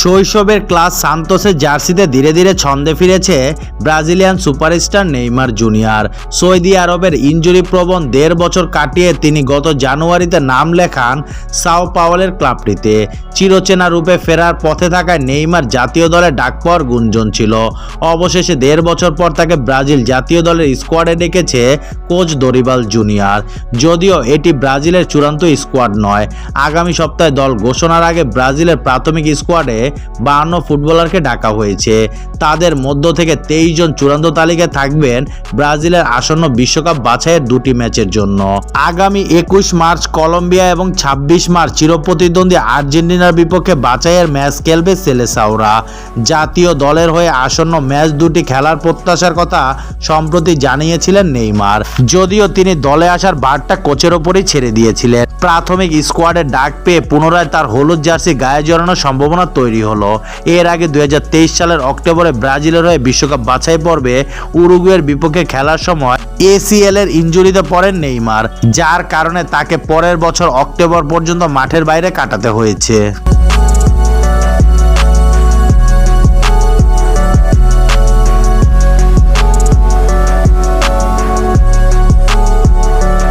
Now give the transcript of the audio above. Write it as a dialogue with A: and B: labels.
A: শৈশবের ক্লাস সান্তোসের জার্সিতে ধীরে ধীরে ছন্দে ফিরেছে Brazilian superstar Neymar junior. Saudi আরবের ইনজুরি প্রবণ ১.৫ বছর কাটিয়ে তিনি গত জানুয়ারিতে নাম লেখান সাও পাওলের ক্লাবটিতে। চিরচেনা রূপে ফেরার পথে থাকায় নেইমার জাতীয় দলে ডাক পাওয়ার গুঞ্জন ছিল। অবশেষে ১.৫ বছর পর তাকে ব্রাজিল জাতীয় দলের স্কোয়াডে ডেকেছে কোচ দরিবাল জুনিয়র। যদিও এটি ব্রাজিলের চূড়ান্ত স্কোয়াড নয়। আগামী সপ্তাহে দল ঘোষণার আগে ব্রাজিলের প্রাথমিক স্কোয়াডে 52 ফুটবলারকে ডাকা হয়েছে। তাদের মধ্য থেকে 23 জন চূড়ান্ত তালিকায় থাকবেন ব্রাজিলের আসন্ন বিশ্বকাপ বাছাইয়ের 2টি ম্যাচের জন্য। আগামী 21 মার্চ কলম্বিয়া এবং 26 মার্চ চিরপ্রতিদ্বন্দ্বী আর্জেন্টিনার বিপক্ষে বাছাইয়ের ম্যাচ খেলবে সেলেসাওরা। জাতীয় দলের হয়ে আসন্ন ম্যাচ 2টি খেলার প্রত্যাশার কথা সম্প্রতি জানিয়েছিলেন নেইমার। যদিও তিনি দলে আসার বার্তা কোচের ওপরই ছেড়ে দিয়েছিলেন। প্রাথমিক স্কোয়াডে ডাক পেয়ে পুনরায় তার হলুদ জার্সি গায়ে জড়ানোর সম্ভাবনা তৈরি হলো। এর আগে 2023 সালের অক্টোবরে ব্রাজিলের হয়ে বিশ্বকাপ বাছাই পর্বে উরুগুয়ের বিপক্ষে খেলার সময় ACL এর ইনজুরিতে পড়েন নেইমার, যার কারণে তাকে পরের বছর অক্টোবর পর্যন্ত মাঠের বাইরে কাটাতে হয়েছে।